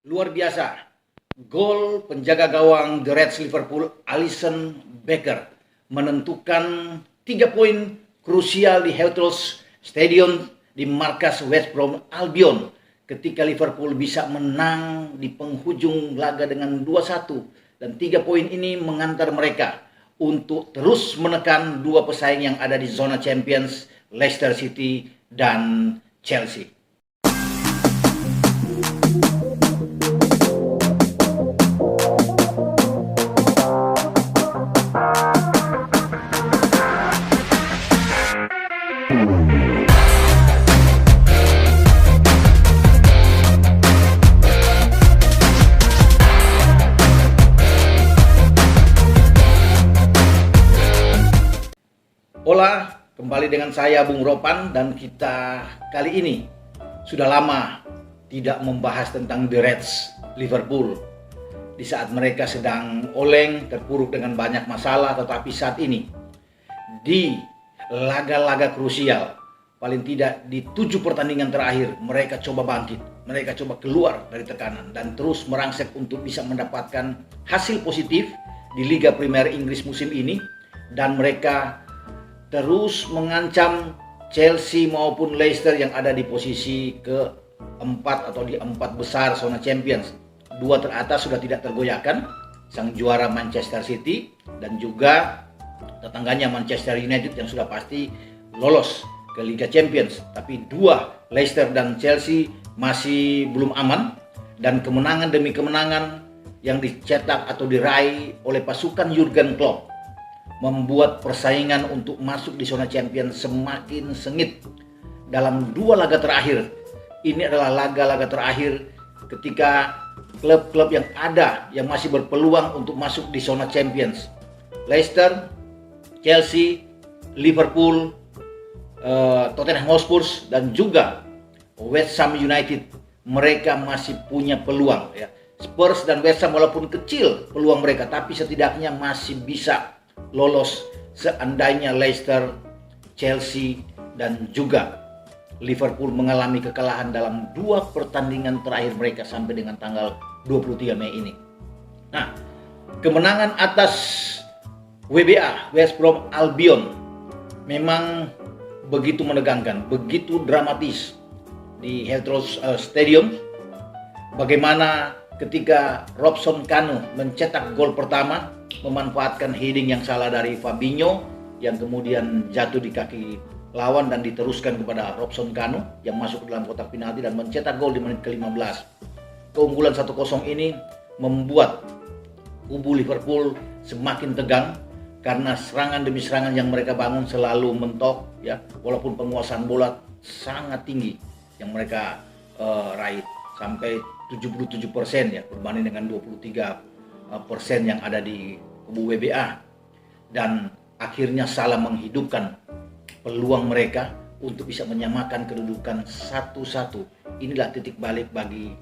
Luar biasa. Gol penjaga gawang The Reds Liverpool, Alisson Becker, menentukan 3 poin krusial di Heathrow Stadium di markas West Brom Albion ketika Liverpool bisa menang di penghujung laga dengan 2-1, dan 3 poin ini mengantar mereka untuk terus menekan dua pesaing yang ada di zona Champions, Leicester City dan Chelsea. Hola, kembali dengan saya Bung Ropan, dan kita kali ini sudah lama tidak membahas tentang The Reds Liverpool. Di saat mereka sedang oleng, terpuruk dengan banyak masalah, tetapi saat ini di laga-laga krusial, paling tidak di 7 pertandingan terakhir, mereka coba bangkit, mereka coba keluar dari tekanan dan terus merangsek untuk bisa mendapatkan hasil positif di Liga Premier Inggris musim ini, dan mereka terus mengancam Chelsea maupun Leicester yang ada di posisi keempat atau di 4 besar zona Champions. 2 teratas sudah tidak tergoyahkan, sang juara Manchester City dan juga tetangganya Manchester United yang sudah pasti lolos ke Liga Champions. Tapi 2 Leicester dan Chelsea masih belum aman, dan kemenangan demi kemenangan yang dicetak atau diraih oleh pasukan Jurgen Klopp membuat persaingan untuk masuk di zona Champions semakin sengit. Dalam 2 laga terakhir, ini adalah laga-laga terakhir ketika klub-klub yang ada yang masih berpeluang untuk masuk di zona Champions, Leicester, Chelsea, Liverpool, Tottenham Hotspur dan juga West Ham United, mereka masih punya peluang ya. Spurs dan West Ham walaupun kecil peluang mereka, tapi setidaknya masih bisa lolos seandainya Leicester, Chelsea dan juga Liverpool mengalami kekalahan dalam 2 pertandingan terakhir mereka sampai dengan tanggal 23 Mei ini. Nah, kemenangan atas WBA, West Brom Albion, memang begitu menegangkan, begitu dramatis di Heathrow Stadium. Bagaimana ketika Robson Kanu mencetak gol pertama, memanfaatkan heading yang salah dari Fabinho yang kemudian jatuh di kaki lawan dan diteruskan kepada Robson Kanu yang masuk ke dalam kotak penalti dan mencetak gol di menit ke-15. Keunggulan 1-0 ini membuat kubu Liverpool semakin tegang karena serangan demi serangan yang mereka bangun selalu mentok ya, walaupun penguasaan bola sangat tinggi yang mereka raih sampai 77% ya, berbanding dengan 23% yang ada di kubu WBA, dan akhirnya salah menghidupkan peluang mereka untuk bisa menyamakan kedudukan 1-1. Inilah titik balik bagi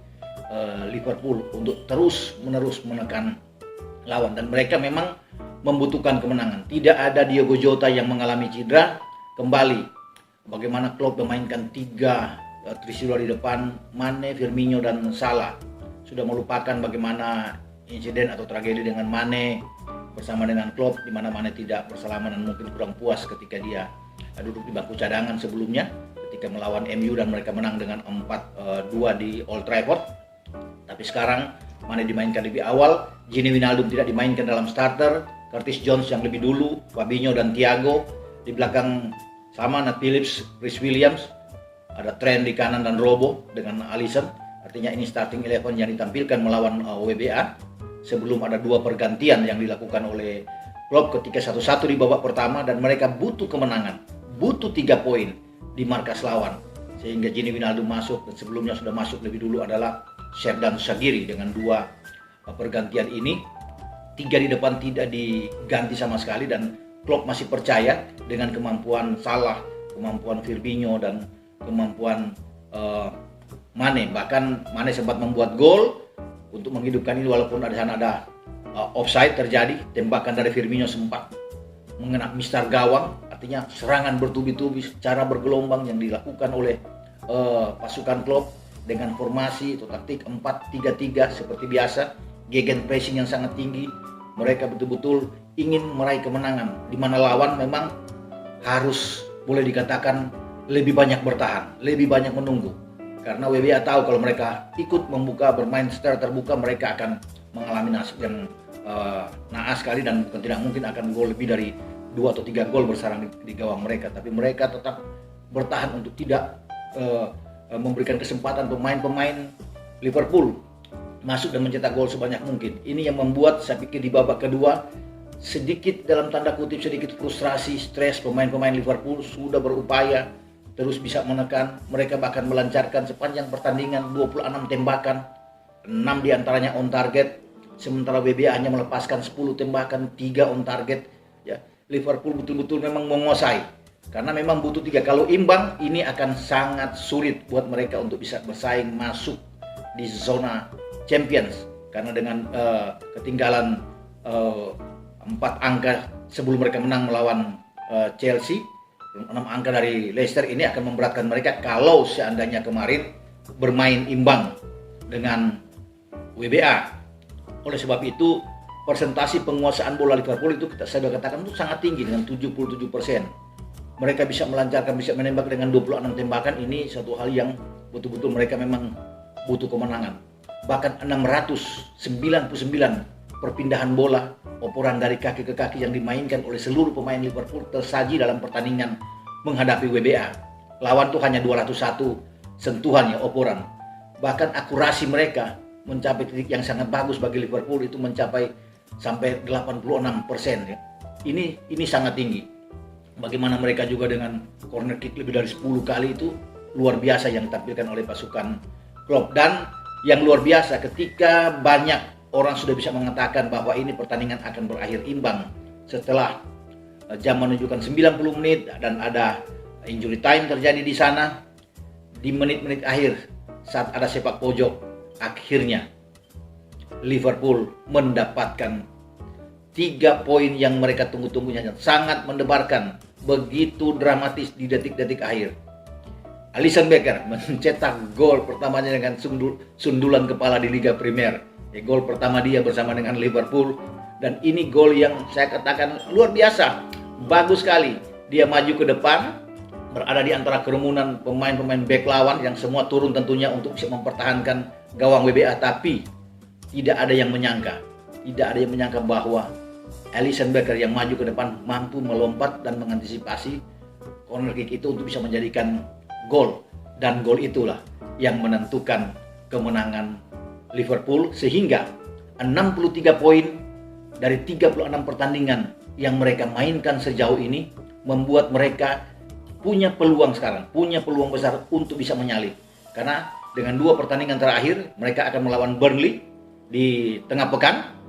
Liverpool untuk terus-menerus menekan lawan, dan mereka memang membutuhkan kemenangan. Tidak ada Diogo Jota yang mengalami cedera kembali. Bagaimana Klopp memainkan 3 Trisula di depan, Mane, Firmino dan Salah. Sudah melupakan bagaimana insiden atau tragedi dengan Mane bersama dengan Klopp, di mana Mane tidak bersalaman dan mungkin kurang puas ketika dia duduk di bangku cadangan sebelumnya ketika melawan MU dan mereka menang dengan 4-2 di Old Trafford. Tapi sekarang Mane dimainkan lebih awal, Gini Wijnaldum tidak dimainkan dalam starter, Curtis Jones yang lebih dulu, Fabinho dan Thiago di belakang sama Nat Phillips, Chris Williams, ada Trent di kanan dan Robo dengan Alisson. Artinya ini starting 11 yang ditampilkan melawan WBA sebelum ada 2 pergantian yang dilakukan oleh Klopp ketika 1-1 di babak pertama, dan mereka butuh kemenangan, butuh 3 poin di markas lawan sehingga Gini Wijnaldum masuk, dan sebelumnya sudah masuk lebih dulu adalah Xherdan Shaqiri. Dengan 2 pergantian ini, 3 di depan tidak diganti sama sekali, dan Klopp masih percaya dengan kemampuan Salah, kemampuan Firmino dan kemampuan Mane. Bahkan Mane sempat membuat gol untuk menghidupkan ini, walaupun ada sana ada offside terjadi. Tembakan dari Firmino sempat mengena mistar gawang. Artinya serangan bertubi-tubi secara bergelombang yang dilakukan oleh pasukan Klopp dengan formasi atau taktik 4-3-3 seperti biasa, gegen pressing yang sangat tinggi. Mereka betul-betul ingin meraih kemenangan, di mana lawan memang harus boleh dikatakan lebih banyak bertahan, lebih banyak menunggu. Karena WBA tahu kalau mereka ikut membuka bermain secara terbuka, mereka akan mengalami nasib yang naas sekali, dan bukan tidak mungkin akan gol lebih dari 2 atau 3 gol bersarang di gawang mereka. Tapi mereka tetap bertahan untuk tidak memberikan kesempatan pemain-pemain Liverpool masuk dan mencetak gol sebanyak mungkin. Ini yang membuat saya pikir di babak kedua sedikit dalam tanda kutip sedikit frustrasi, stres. Pemain-pemain Liverpool sudah berupaya terus bisa menekan. Mereka bahkan melancarkan sepanjang pertandingan 26 tembakan, 6 diantaranya on target, sementara WBA hanya melepaskan 10 tembakan, 3 on target. Ya, Liverpool betul-betul memang menguasai, karena memang butuh 3. Kalau imbang ini akan sangat sulit buat mereka untuk bisa bersaing masuk di zona Champions, karena dengan ketinggalan 4 angka sebelum mereka menang melawan Chelsea, 6 angka dari Leicester, ini akan memberatkan mereka kalau seandainya kemarin bermain imbang dengan WBA. Oleh sebab itu persentase penguasaan bola Liverpool itu saya sudah katakan itu sangat tinggi dengan 77%. Mereka bisa melancarkan, bisa menembak dengan 26 tembakan. Ini satu hal yang betul-betul mereka memang butuh kemenangan. Bahkan 699 perpindahan bola, operan dari kaki ke kaki yang dimainkan oleh seluruh pemain Liverpool tersaji dalam pertandingan menghadapi WBA. Lawan tuh hanya 201 sentuhan ya, operan. Bahkan akurasi mereka mencapai titik yang sangat bagus bagi Liverpool, itu mencapai sampai 86% ya. Ini sangat tinggi. Bagaimana mereka juga dengan corner kick lebih dari 10 kali, itu luar biasa yang ditampilkan oleh pasukan Klopp. Dan yang luar biasa ketika banyak orang sudah bisa mengatakan bahwa ini pertandingan akan berakhir imbang setelah jam menunjukkan 90 menit dan ada injury time terjadi di sana. Di menit-menit akhir saat ada sepak pojok, akhirnya Liverpool mendapatkan 3 poin yang mereka tunggu-tunggunya, sangat mendebarkan, begitu dramatis di detik-detik akhir. Alisson Becker mencetak gol pertamanya dengan sundulan kepala di Liga Premier. Gol pertama dia bersama dengan Liverpool, dan ini gol yang saya katakan luar biasa, bagus sekali. Dia maju ke depan, berada di antara kerumunan pemain-pemain bek lawan yang semua turun tentunya untuk bisa mempertahankan gawang WBA, tapi tidak ada yang menyangka bahwa Alisson Becker yang maju ke depan mampu melompat dan mengantisipasi corner kick itu untuk bisa menjadikan gol, dan gol itulah yang menentukan kemenangan Liverpool, sehingga 63 poin dari 36 pertandingan yang mereka mainkan sejauh ini membuat mereka punya peluang sekarang, punya peluang besar untuk bisa menyalip. Karena dengan 2 pertandingan terakhir mereka akan melawan Burnley di tengah pekan.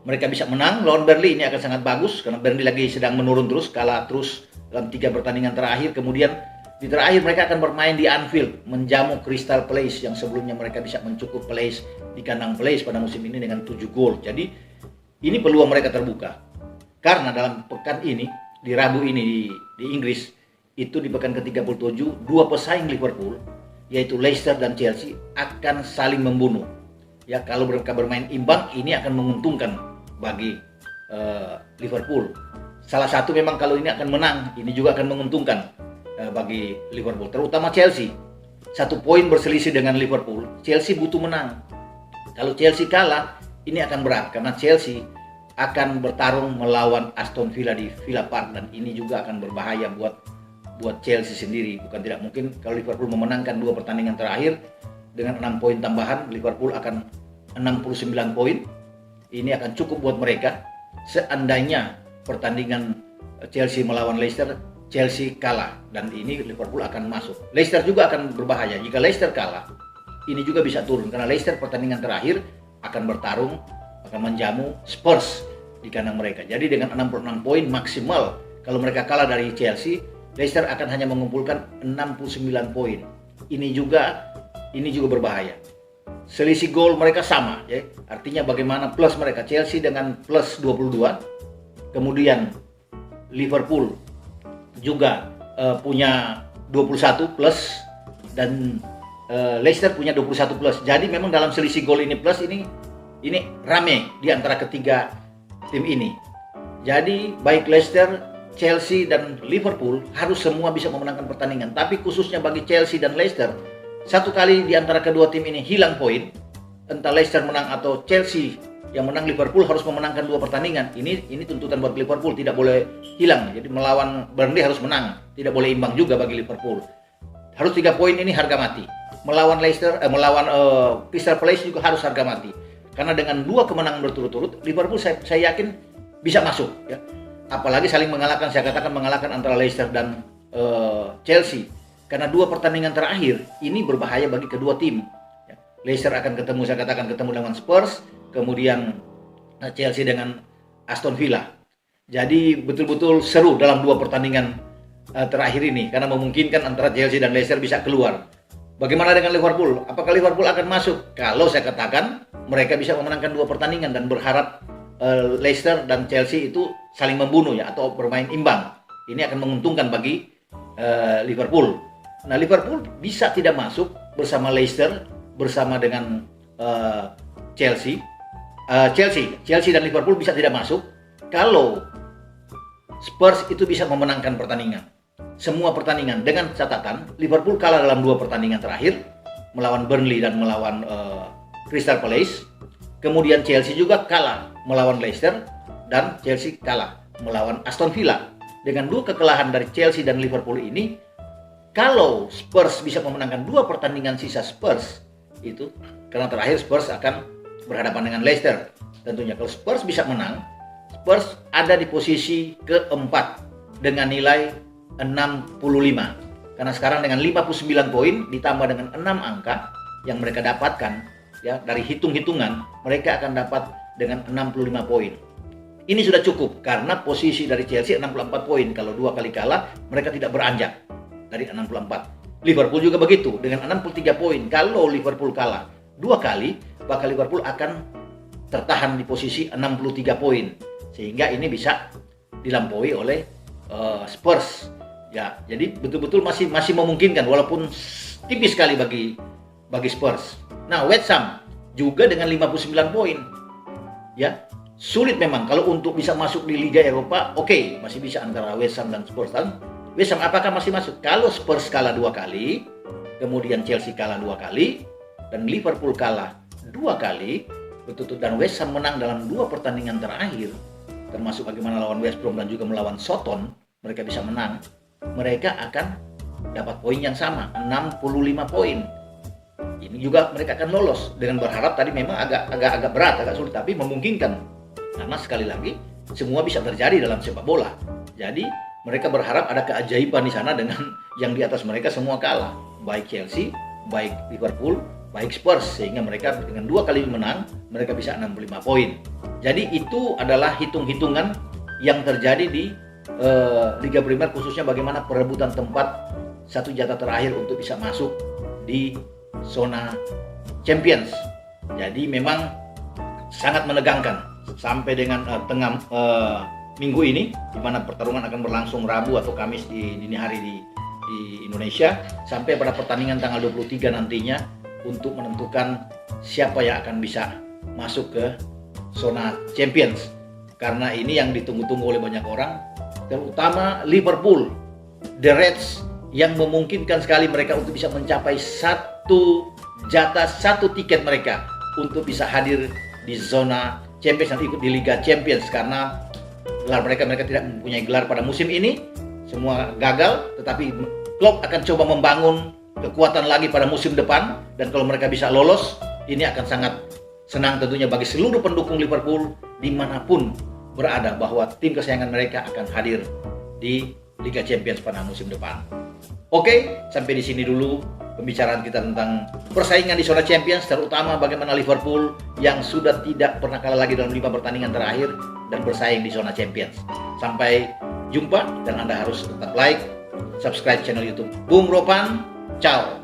Mereka bisa menang lawan Burnley, ini akan sangat bagus karena Burnley lagi sedang menurun terus, kalah terus dalam 3 pertandingan terakhir. Kemudian di terakhir mereka akan bermain di Anfield, menjamu Crystal Palace yang sebelumnya mereka bisa mencukup Palace di kandang Palace pada musim ini dengan 7 gol. Jadi ini peluang mereka terbuka. Karena dalam pekan ini, di Rabu ini di Inggris, itu di pekan ke-37, 2 pesaing Liverpool, yaitu Leicester dan Chelsea, akan saling membunuh. Ya, kalau mereka bermain imbang, ini akan menguntungkan bagi Liverpool. Salah satu memang kalau ini akan menang, ini juga akan menguntungkan bagi Liverpool, terutama Chelsea. 1 poin berselisih dengan Liverpool. Chelsea butuh menang. Kalau Chelsea kalah, ini akan berat karena Chelsea akan bertarung melawan Aston Villa di Villa Park, dan ini juga akan berbahaya buat Chelsea sendiri. Bukan tidak mungkin kalau Liverpool memenangkan 2 pertandingan terakhir dengan 6 poin tambahan, Liverpool akan 69 poin. Ini akan cukup buat mereka seandainya pertandingan Chelsea melawan Leicester, Chelsea kalah, dan ini Liverpool akan masuk. Leicester juga akan berbahaya. Jika Leicester kalah, ini juga bisa turun karena Leicester pertandingan terakhir akan bertarung, akan menjamu Spurs di kandang mereka. Jadi dengan 66 poin maksimal, kalau mereka kalah dari Chelsea, Leicester akan hanya mengumpulkan 69 poin. Ini juga berbahaya. Selisih gol mereka sama, ya. Artinya bagaimana plus mereka, Chelsea dengan plus 22, kemudian Liverpool juga punya 21 plus, dan Leicester punya 21 plus. Jadi memang dalam selisih gol ini plus ini rame di antara ketiga tim ini. Jadi baik Leicester, Chelsea dan Liverpool harus semua bisa memenangkan pertandingan. Tapi khususnya bagi Chelsea dan Leicester, satu kali di antara kedua tim ini hilang poin, entah Leicester menang atau Chelsea yang menang, Liverpool harus memenangkan 2 pertandingan. Ini tuntutan buat Liverpool, tidak boleh hilang. Jadi melawan Burnley harus menang, tidak boleh imbang juga bagi Liverpool. Harus 3 poin, ini harga mati. Melawan Leicester, melawan Crystal Palace juga harus harga mati. Karena dengan 2 kemenangan berturut-turut, Liverpool saya yakin bisa masuk. Ya. Apalagi saling mengalahkan, saya katakan mengalahkan antara Leicester dan Chelsea. Karena 2 pertandingan terakhir ini berbahaya bagi kedua tim. Ya. Leicester akan ketemu, saya katakan ketemu dengan Spurs, kemudian Chelsea dengan Aston Villa. Jadi betul-betul seru dalam 2 pertandingan terakhir ini, karena memungkinkan antara Chelsea dan Leicester bisa keluar. Bagaimana dengan Liverpool? Apakah Liverpool akan masuk? Kalau saya katakan mereka bisa memenangkan 2 pertandingan dan berharap Leicester dan Chelsea itu saling membunuh ya, atau bermain imbang. Ini akan menguntungkan bagi Liverpool. Nah, Liverpool bisa tidak masuk bersama Leicester, bersama dengan Chelsea dan Liverpool bisa tidak masuk kalau Spurs itu bisa memenangkan pertandingan. Semua pertandingan, dengan catatan Liverpool kalah dalam 2 pertandingan terakhir melawan Burnley dan melawan Crystal Palace. Kemudian Chelsea juga kalah melawan Leicester dan Chelsea kalah melawan Aston Villa. Dengan 2 kekalahan dari Chelsea dan Liverpool ini, kalau Spurs bisa memenangkan 2 pertandingan sisa Spurs itu, karena terakhir Spurs akan berhadapan dengan Leicester. Tentunya kalau Spurs bisa menang, Spurs ada di posisi keempat dengan nilai 65. Karena sekarang dengan 59 poin ditambah dengan 6 angka yang mereka dapatkan ya, dari hitung-hitungan mereka akan dapat dengan 65 poin. Ini sudah cukup karena posisi dari Chelsea 64 poin. Kalau 2 kali kalah mereka tidak beranjak dari 64. Liverpool juga begitu dengan 63 poin. Kalau Liverpool kalah 2 kali, maka Liverpool akan tertahan di posisi 63 poin. Sehingga ini bisa dilampaui oleh Spurs. Ya, jadi betul-betul masih memungkinkan walaupun tipis sekali bagi Spurs. Nah, West Ham juga dengan 59 poin. Ya, sulit memang kalau untuk bisa masuk di Liga Eropa. Oke, masih bisa antara West Ham dan Spurs. Dan West Ham apakah masih masuk? Kalau Spurs kalah 2 kali, kemudian Chelsea kalah 2 kali, dan Liverpool kalah 2 kali, betul-betul, dan West Ham menang dalam 2 pertandingan terakhir, termasuk bagaimana lawan West Brom dan juga melawan Soton, mereka bisa menang, mereka akan dapat poin yang sama, 65 poin. Ini juga mereka akan lolos, dengan berharap tadi memang agak berat, agak sulit, tapi memungkinkan. Karena sekali lagi semua bisa terjadi dalam sepak bola. Jadi mereka berharap ada keajaiban di sana dengan yang di atas mereka semua kalah, baik Chelsea, baik Liverpool, baik Spurs, sehingga mereka dengan 2 kali menang mereka bisa 65 poin. Jadi itu adalah hitung-hitungan yang terjadi di Liga Primer, khususnya bagaimana perebutan tempat 1 jatah terakhir untuk bisa masuk di zona Champions. Jadi memang sangat menegangkan sampai dengan tengah minggu ini, di mana pertarungan akan berlangsung Rabu atau Kamis di dini hari di Indonesia, sampai pada pertandingan tanggal 23 nantinya untuk menentukan siapa yang akan bisa masuk ke zona Champions. Karena ini yang ditunggu-tunggu oleh banyak orang, terutama Liverpool, The Reds, yang memungkinkan sekali mereka untuk bisa mencapai 1 jatah, 1 tiket mereka untuk bisa hadir di zona Champions dan ikut di Liga Champions. Karena gelar mereka tidak mempunyai gelar pada musim ini, semua gagal, tetapi Klopp akan coba membangun kekuatan lagi pada musim depan, dan kalau mereka bisa lolos, ini akan sangat senang tentunya bagi seluruh pendukung Liverpool dimanapun berada, bahwa tim kesayangan mereka akan hadir di Liga Champions pada musim depan. Oke, sampai di sini dulu pembicaraan kita tentang persaingan di zona Champions, terutama bagaimana Liverpool yang sudah tidak pernah kalah lagi dalam 5 pertandingan terakhir dan bersaing di zona Champions. Sampai jumpa, dan Anda harus tetap like, subscribe channel YouTube Bung Ropan. Ciao.